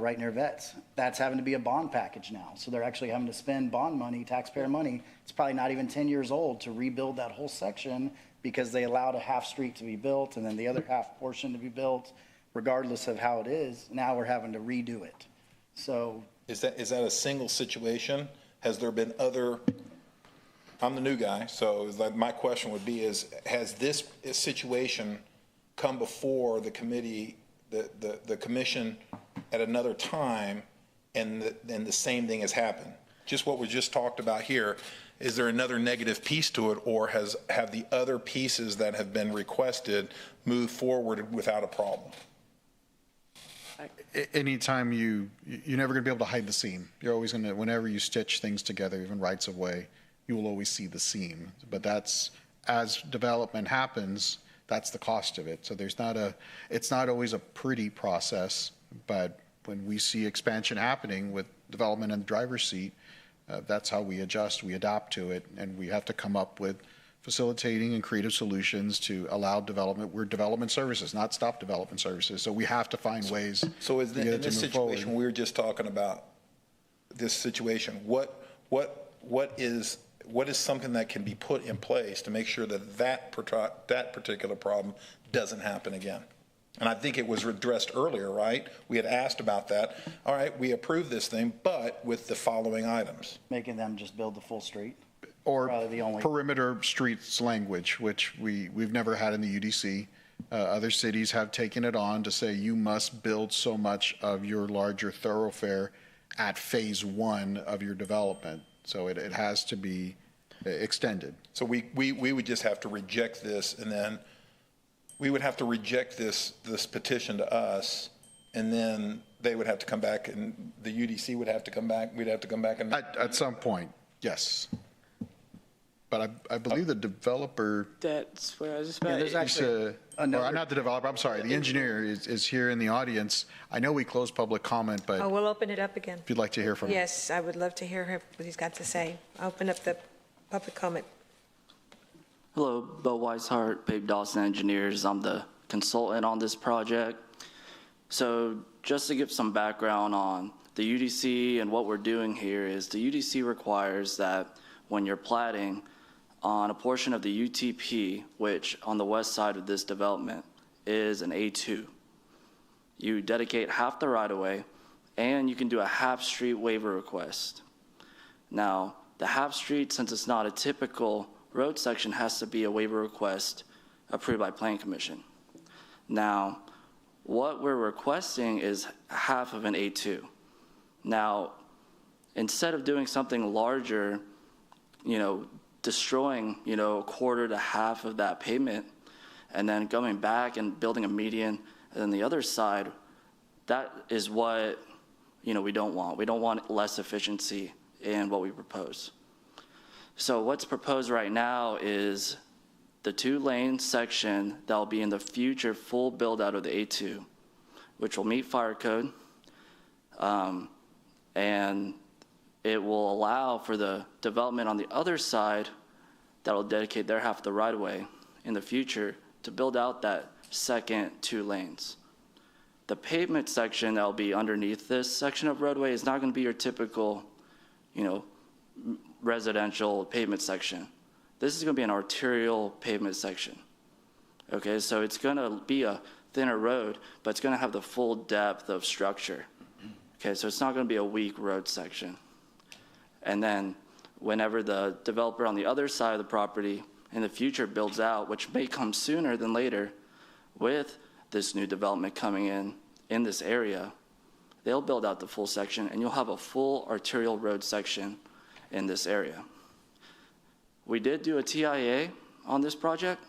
right near Vets. That's having to be a bond package now. So they're actually having to spend bond money, taxpayer money. It's probably not even 10 years old to rebuild that whole section, because they allowed a half street to be built and then the other half portion to be built, regardless of how it is. Now we're having to redo it. So Is that a single situation? Has there been other? I'm the new guy, so my question would be: has this situation come before the committee, the commission, at another time, and the same thing has happened? Just what we just talked about here. Is there another negative piece to it, or have the other pieces that have been requested moved forward without a problem? Anytime you're never going to be able to hide the seam. You're always going to, whenever you stitch things together, even rights of way, you will always see the seam. But that's, as development happens, that's the cost of it. So it's not always a pretty process, but when we see expansion happening with development in the driver's seat, that's how we adjust, we adapt to it, and we have to come up with facilitating and creative solutions to allow development. We're development services, not stop development services. So we have to find ways So to get it in to this move forward. situation we were just talking about, this situation, what is something that can be put in place to make sure that particular problem doesn't happen again? And I think it was addressed earlier, right? We had asked about that. All right, we approved this thing, but with the following items. making them just build the full street. Or Probably the only- perimeter streets language, which we've never had in the UDC. Other cities have taken it on to say you must build so much of your larger thoroughfare at phase 1 of your development. So it has to be extended. So we would just have to reject this, and then we would have to reject this petition to us, and then they would have to come back, and the UDC would have to come back, we'd have to come back and. At some point, yes. But I believe the developer, That's what I was just about. there's actually or not the developer, I'm sorry, the engineer is here in the audience. I know we closed public comment, Oh, but we'll open it up again. if you'd like to hear from him. Yes, I would love to hear what he's got to say. I'll open up the public comment. Hello, Bill Weishart, Babe Dawson Engineers. I'm the consultant on this project. So just to give some background on the UDC and what we're doing here is the UDC requires that when you're platting on a portion of the UTP, which on the west side of this development is an A2, you dedicate half the right-of-way and you can do a half-street waiver request. Now, the half-street, since it's not a typical road section, has to be a waiver request approved by Planning Commission. Now, what we're requesting is half of an A2. Now, instead of doing something larger, destroying, a quarter to half of that pavement, and then coming back and building a median, and then the other side, that is what, we don't want. We don't want less efficiency in what we propose. So what's proposed right now is the 2-lane section that will be in the future full build out of the A2, which will meet fire code, and it will allow for the development on the other side that will dedicate their half of the right-of-way in the future to build out that second 2 lanes. The pavement section that will be underneath this section of roadway is not going to be your typical, residential pavement section. This is going to be an arterial pavement section. Okay, so it's going to be a thinner road, but it's going to have the full depth of structure. Okay, so it's not going to be a weak road section. And then whenever the developer on the other side of the property in the future builds out, which may come sooner than later, with this new development coming in this area, they'll build out the full section, and you'll have a full arterial road section in this area. We did do a TIA on this project,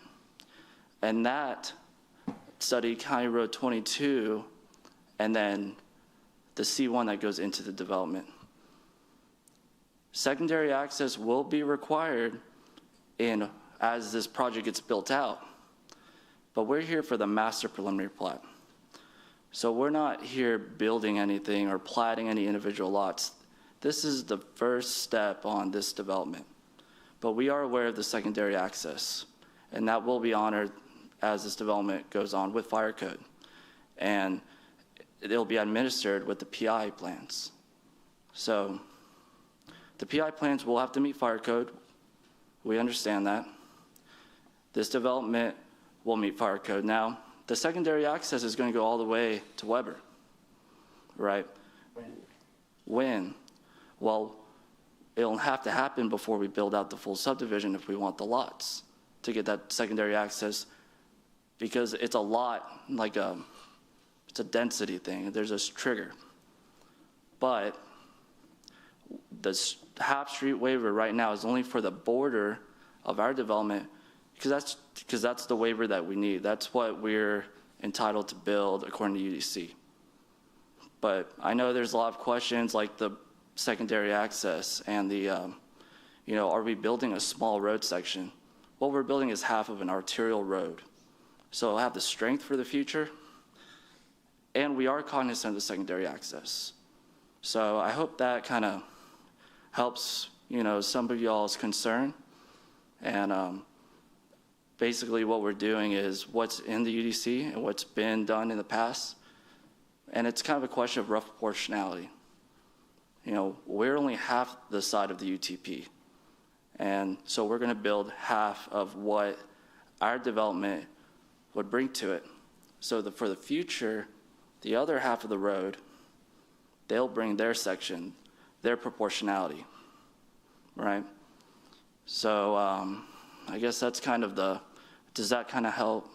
and that studied County Road 22 and then the C1 that goes into the development. Secondary access will be required as this project gets built out, but we're here for the master preliminary plat. So we're not here building anything or platting any individual lots. This is the first step on this development, but we are aware of the secondary access, and that will be honored as this development goes on with fire code, and it'll be administered with the PI plans. So the PI plans will have to meet fire code. We understand that. This development will meet fire code. Now, the secondary access is going to go all the way to Weber, right? When? Well, it'll have to happen before we build out the full subdivision if we want the lots to get that secondary access, because it's a lot, it's a density thing. There's this trigger. But this half-street waiver right now is only for the border of our development, because that's the waiver that we need. That's what we're entitled to build according to UDC. But I know there's a lot of questions like the secondary access and the, are we building a small road section? What we're building is half of an arterial road. So it'll have the strength for the future, and we are cognizant of the secondary access. So I hope that kind of helps, some of y'all's concern. And basically what we're doing is what's in the UDC and what's been done in the past. And it's kind of a question of rough proportionality. We're only half the side of the UTP. And so we're going to build half of what our development would bring to it. So for the future, the other half of the road, they'll bring their section, their proportionality, right? So I guess that's kind of does that kind of help?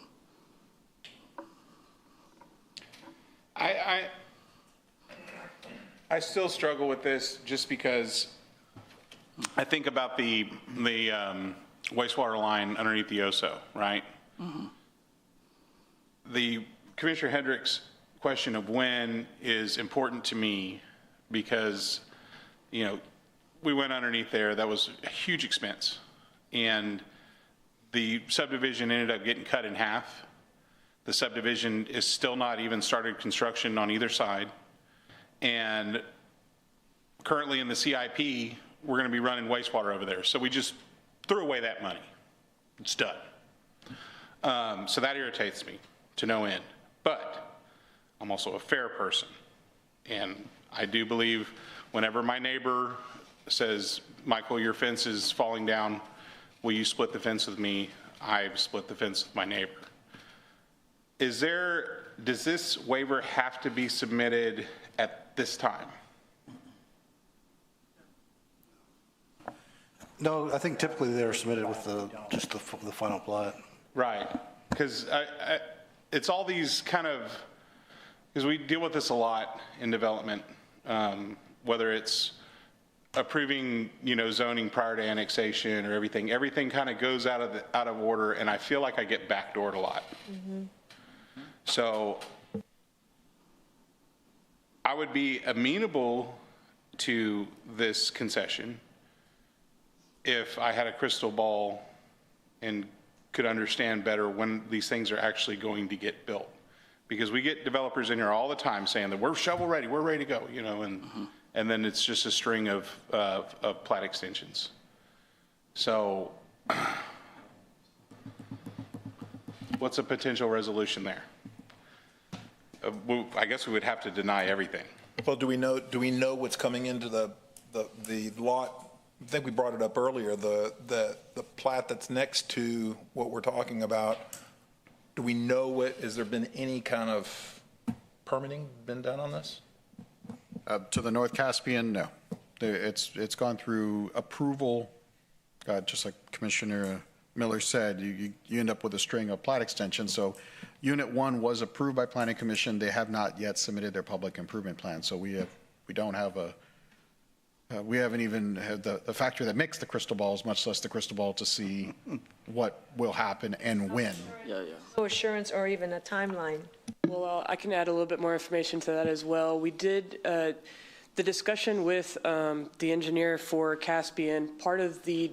I still struggle with this just because I think about the wastewater line underneath the OSO, right? Mm-hmm. The Commissioner Hendrick's question of when is important to me because, we went underneath there. That was a huge expense. And the subdivision ended up getting cut in half. The subdivision is still not even started construction on either side. And currently in the CIP, we're going to be running wastewater over there. So we just threw away that money. It's done. So that irritates me to no end. But I'm also a fair person. And I do believe whenever my neighbor says, Michael, your fence is falling down, will you split the fence with me? I've split the fence with my neighbor. Does this waiver have to be submitted at this time. No, I think typically they're submitted with just the final plat. Right, because it's all these kind of, because we deal with this a lot in development, whether it's approving, zoning prior to annexation or everything kind of goes out of order, and I feel like I get backdoored a lot. So I would be amenable to this concession if I had a crystal ball and could understand better when these things are actually going to get built. Because we get developers in here all the time saying that we're shovel ready, we're ready to go, and then it's just a string of plat extensions. So what's a potential resolution there? I guess we would have to deny everything. Well, do we know what's coming into the lot? I think we brought it up earlier, the plat that's next to what we're talking about. Do we know has there been any kind of permitting been done on this? To the North Caspian, no. It's gone through approval, just like Commissioner Miller said, you end up with a string of plat extensions. So Unit 1 was approved by Planning Commission. They have not yet submitted their public improvement plan. So we don't have we haven't even had the factor that makes the crystal balls, much less the crystal ball to see what will happen and when. Yeah. No assurance or even a timeline. Well, I can add a little bit more information to that as well. We did the discussion with the engineer for Caspian. Part of the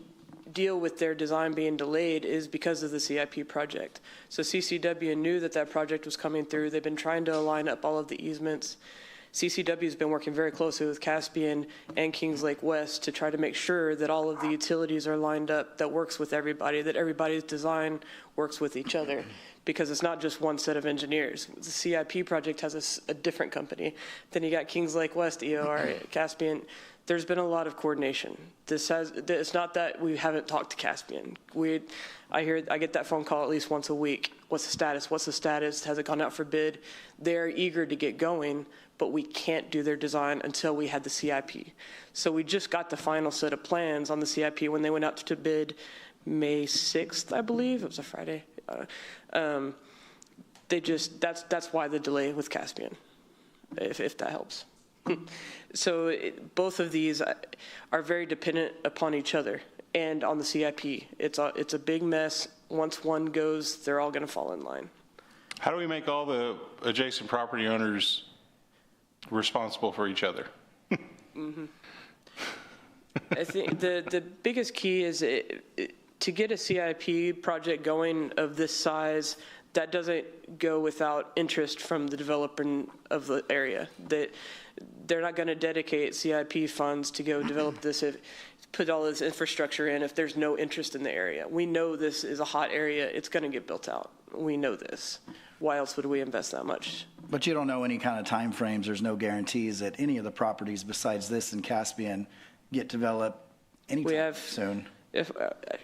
deal with their design being delayed is because of the CIP project. So CCW knew that project was coming through. They've been trying to line up all of the easements. CCW has been working very closely with Caspian and Kings Lake West to try to make sure that all of the utilities are lined up, that works with everybody, that everybody's design works with each other, because it's not just one set of engineers. The CIP project has a different company. Then you got Kings Lake West, EOR, Caspian. There's been a lot of coordination. It's not that we haven't talked to Caspian. I get that phone call at least once a week. What's the status? What's the status? Has it gone out for bid? They're eager to get going, but we can't do their design until we had the CIP. So we just got the final set of plans on the CIP when they went out to bid May 6th, I believe. It was a Friday. That's why the delay with Caspian, if that helps. So both of these are very dependent upon each other and on the CIP. It's a big mess. Once one goes, they're all going to fall in line. How do we make all the adjacent property owners responsible for each other? I think the biggest key is to get a CIP project going of this size. That doesn't go without interest from the developer of the area. That they're not going to dedicate CIP funds to go develop this, put all this infrastructure in if there's no interest in the area. We know this is a hot area. It's going to get built out. We know this. Why else would we invest that much? But you don't know any kind of time frames. There's no guarantees that any of the properties besides this in Caspian get developed anytime soon.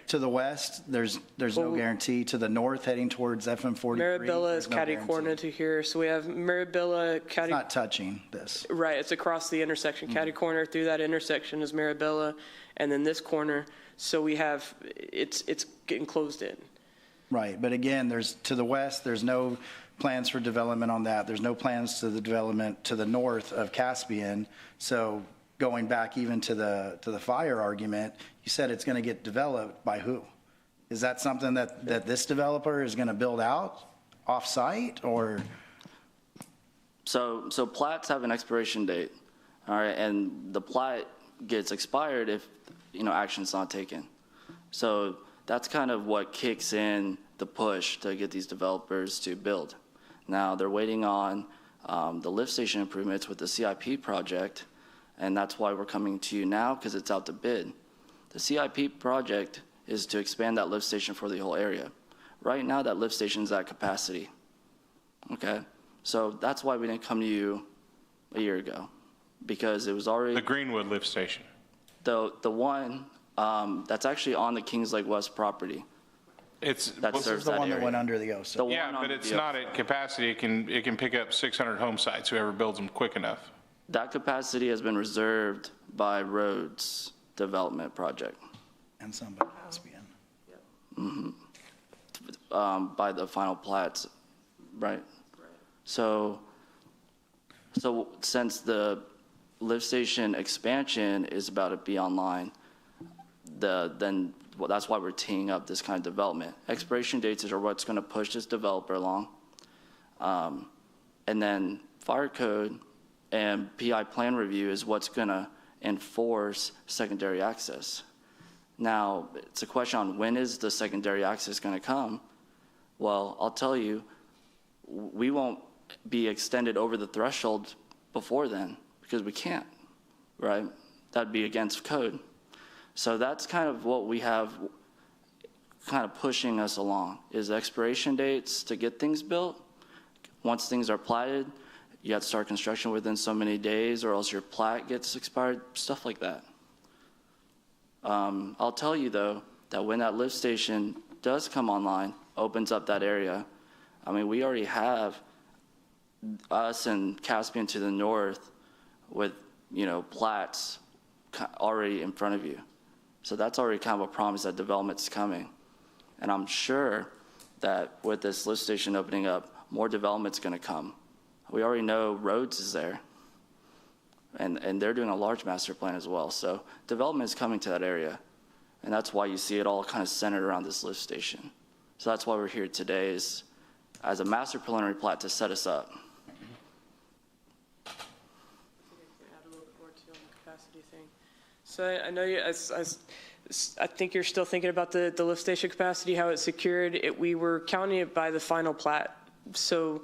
To the west, there's no guarantee. To the north, heading towards FM43, Marabella is catty corner to here. So we have Marabella, catty. It's not touching this. Right, it's across the intersection. Catty corner through that intersection is Marabella, and then this corner. So we have it's getting closed in. Right, but again, to the west, there's no plans for development on that. There's no plans to the development to the north of Caspian. So going back even to the fire argument, you said it's going to get developed by who? Is that something that this developer is going to build out off-site, or? So plats have an expiration date, all right, and the plat gets expired if action's not taken. So that's kind of what kicks in the push to get these developers to build. Now they're waiting on the lift station improvements with the CIP project, and that's why we're coming to you now, because it's out to bid. The CIP project is to expand that lift station for the whole area. Right now, that lift station's at capacity. Okay, so that's why we didn't come to you a year ago, because it was already The Greenwood lift station. the one that's actually on the Kings Lake West property. It's That This serves is the that one that area. went under the OSA. The one yeah, on but it's the- not at capacity. It can pick up 600 home sites, whoever builds them quick enough. That capacity has been reserved by roads development project. And somebody has been. By the final plats, right? So since the lift station expansion is about to be online, that's why we're teeing up this kind of development. Expiration dates are what's going to push this developer along. And then fire code and PI plan review is what's going to enforce secondary access. Now, it's a question on when is the secondary access going to come? Well, I'll tell you, we won't be extended over the threshold before then because we can't, right? That'd be against code. So that's kind of what we have kind of pushing us along is expiration dates to get things built. Once things are platted, you have to start construction within so many days or else your plat gets expired, stuff like that. I'll tell you though, that when that lift station does come online, opens up that area, I mean, we already have us and Caspian to the north with, plats already in front of you. So that's already kind of a promise that development's coming. And I'm sure that with this lift station opening up, more development's gonna come. We already know roads is there. And they're doing a large master plan as well. So development is coming to that area. And that's why you see it all kind of centered around this lift station. So that's why we're here today is as a master preliminary plat to set us up. Add a little bit more too on the capacity thing. So I know I think you're still thinking about the lift station capacity, how it's secured. We were counting it by the final plat. So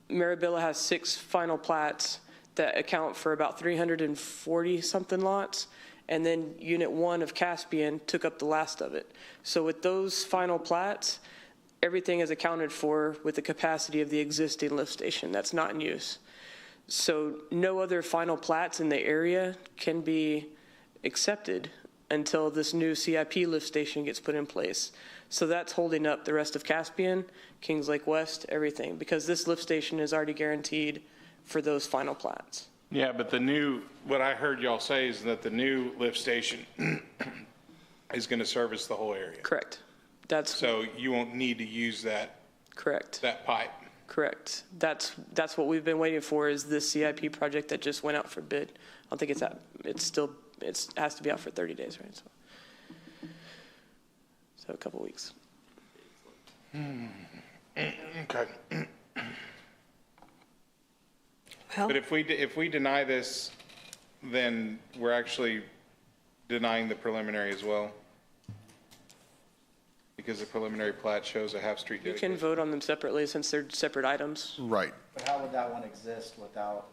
Marabella has 6 final plats that account for about 340 something lots. And then Unit 1 of Caspian took up the last of it. So with those final plats, everything is accounted for with the capacity of the existing lift station that's not in use. So no other final plats in the area can be accepted until this new CIP lift station gets put in place. So that's holding up the rest of Caspian, Kings Lake West, everything, because this lift station is already guaranteed for those final plats. Yeah, but what I heard y'all say is that the new lift station is going to service the whole area. Correct. So you won't need to use that. Correct. That pipe. Correct. That's what we've been waiting for is this CIP project that just went out for bid. I don't think it has to be out for 30 days, right? So a couple weeks. Okay. Well, But if we deny this, then we're actually denying the preliminary as well? Because the preliminary plat shows a half-street You dedication. can vote on them separately since they're separate items. Right. But how would that one exist without,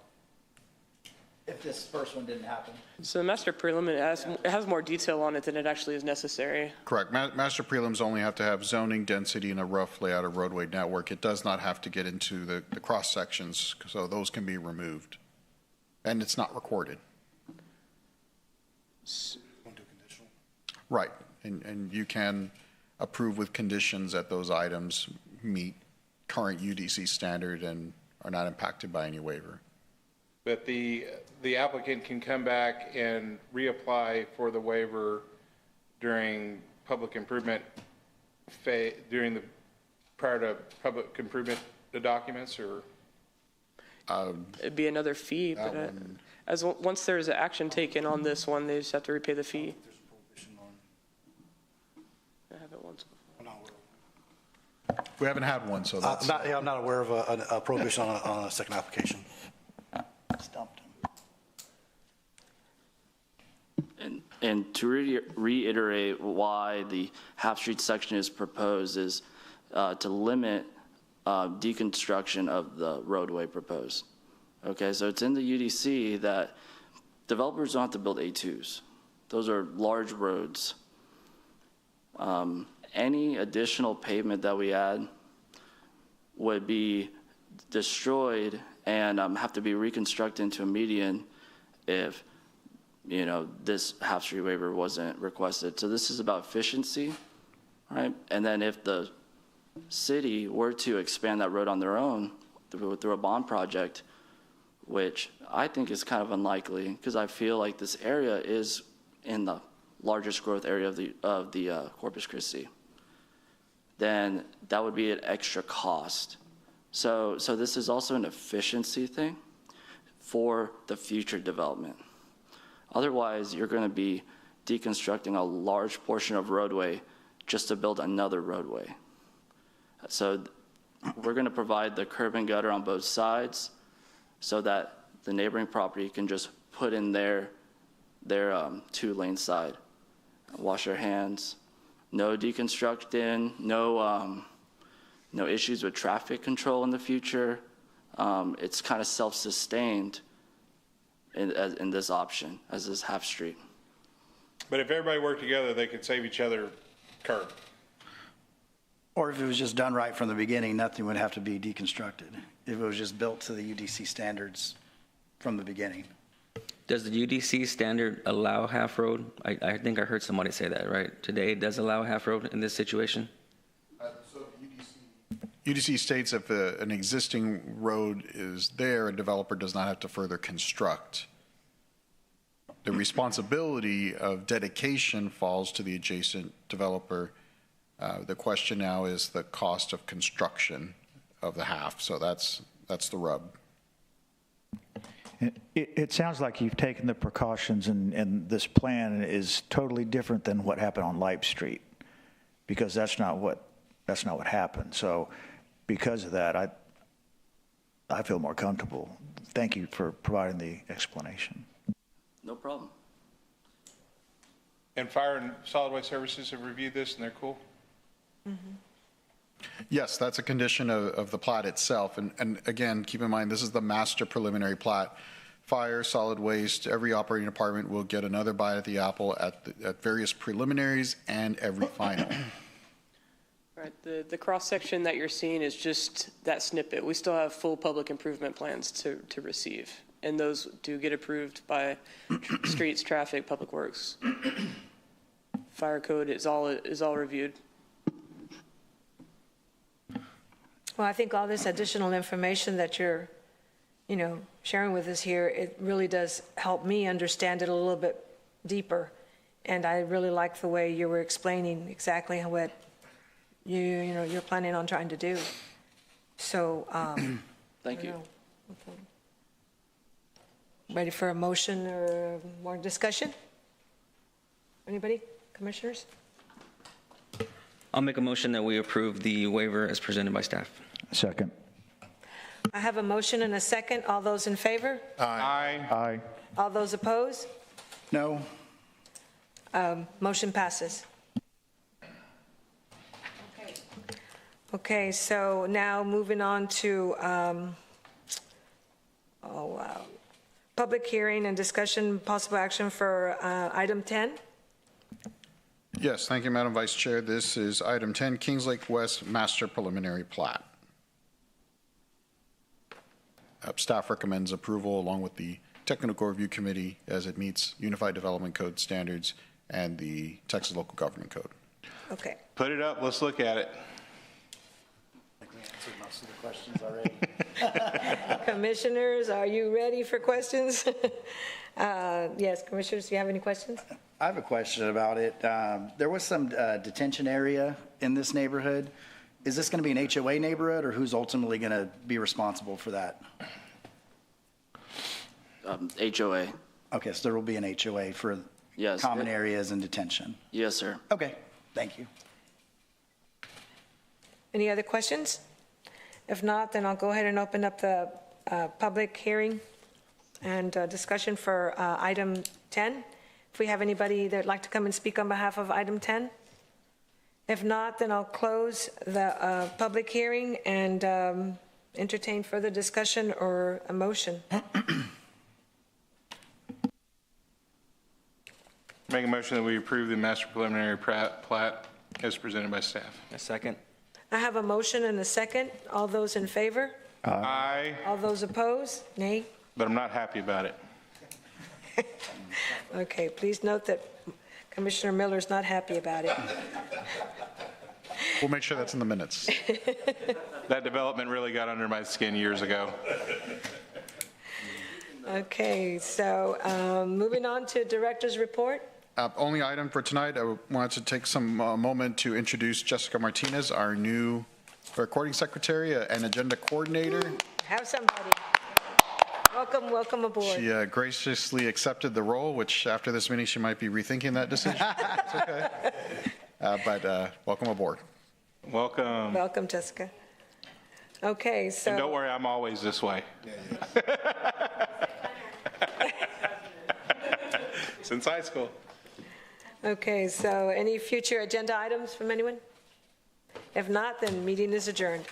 if this first one didn't happen? So the master preliminary has more detail on it than it actually is necessary. Correct. Master prelims only have to have zoning, density, and a rough layout of roadway network. It does not have to get into the cross-sections, so those can be removed. And it's not recorded. Right. And you can approve with conditions that those items meet current UDC standard and are not impacted by any waiver. But the applicant can come back and reapply for the waiver during public improvement prior to public improvement documents, or? It'd be another fee, but once there's an action taken on this one, they just have to repay the fee. I have it once before. We haven't had one, so that's. I'm not aware of a prohibition on a second application. Stumped him. And to reiterate why the half-street section is proposed is to limit deconstruction of the roadway proposed. Okay, so it's in the UDC that developers don't have to build A2s. Those are large roads. Any additional pavement that we add would be destroyed and have to be reconstructed into a median if, this half-street waiver wasn't requested. So this is about efficiency, right? And then if the city were to expand that road on their own through a bond project, which I think is kind of unlikely because I feel like this area is in the largest growth area of the Corpus Christi. Then that would be an extra cost. So this is also an efficiency thing for the future development. Otherwise, you're going to be deconstructing a large portion of roadway just to build another roadway. So we're going to provide the curb and gutter on both sides so that the neighboring property can just put in their 2-lane side, wash their hands, no deconstructing, no issues with traffic control in the future. It's kind of self-sustained in this option as this half street. But if everybody worked together, they could save each other curb. Or if it was just done right from the beginning, nothing would have to be deconstructed. If it was just built to the UDC standards from the beginning. Does the UDC standard allow half road? I think I heard somebody say that, right? Today it does allow half road in this situation? UDC states if an existing road is there, a developer does not have to further construct. The responsibility of dedication falls to the adjacent developer. The question now is the cost of construction of the half, so that's the rub. It sounds like you've taken the precautions, and this plan is totally different than what happened on Leip Street, because that's not what happened. So because of that, I feel more comfortable. Thank you for providing the explanation. No problem. And Fire and Solid Waste Services have reviewed this, and they're cool? Yes, that's a condition of the plat itself. And again, keep in mind, this is the master preliminary plat. Fire, solid waste, every operating department will get another bite at the apple at various preliminaries and every final. Right, the cross-section that you're seeing is just that snippet. We still have full public improvement plans to receive, and those do get approved by streets, traffic, public works. Fire code is all reviewed. Well, I think all this additional information that you're, sharing with us here, it really does help me understand it a little bit deeper. And I really like the way you were explaining exactly what you're planning on trying to do. So, Thank you. Ready for a motion or more discussion? Anybody, commissioners? I'll make a motion that we approve the waiver as presented by staff. Second. I have a motion and a second. All those in favor? Aye. Aye. All those opposed? No? Motion passes. Okay, so now moving on to public hearing and discussion, possible action for item 10. Yes, thank you, Madam Vice Chair. This is item 10, Kings Lake West Master Preliminary Plat. Staff recommends approval along with the Technical Review Committee as it meets Unified Development Code standards and the Texas Local Government Code. Okay. Put it up, let's look at it. I think we answered most of the questions already. Commissioners, are you ready for questions? Yes, commissioners, do you have any questions? I have a question about it. There was some detention area in this neighborhood. Is this going to be an HOA neighborhood, or who's ultimately going to be responsible for that? HOA. Okay, so there will be an HOA for Yes. common areas and detention. Yes, sir. Okay, thank you. Any other questions? If not, then I'll go ahead and open up the public hearing and discussion for item 10. If we have anybody that'd like to come and speak on behalf of item 10. If not, then I'll close the public hearing and entertain further discussion or a motion. Make a motion that we approve the master preliminary plat as presented by staff. A second. I have a motion and a second. All those in favor? Aye, All those opposed? Nay? but I'm not happy about it. Okay, please note that Commissioner Miller's not happy about it. We'll make sure that's in the minutes. That development really got under my skin years ago. Okay, so moving on to director's report. Only item for tonight, I wanted to take some moment to introduce Jessica Martinez, our new recording secretary and agenda coordinator. Have somebody. Welcome, welcome aboard. She graciously accepted the role, which after this meeting, she might be rethinking that decision. It's okay. But welcome aboard. Welcome. Welcome, Jessica. Okay, so. And don't worry, I'm always this way. Since high school. Okay, so any future agenda items from anyone? If not, then meeting is adjourned.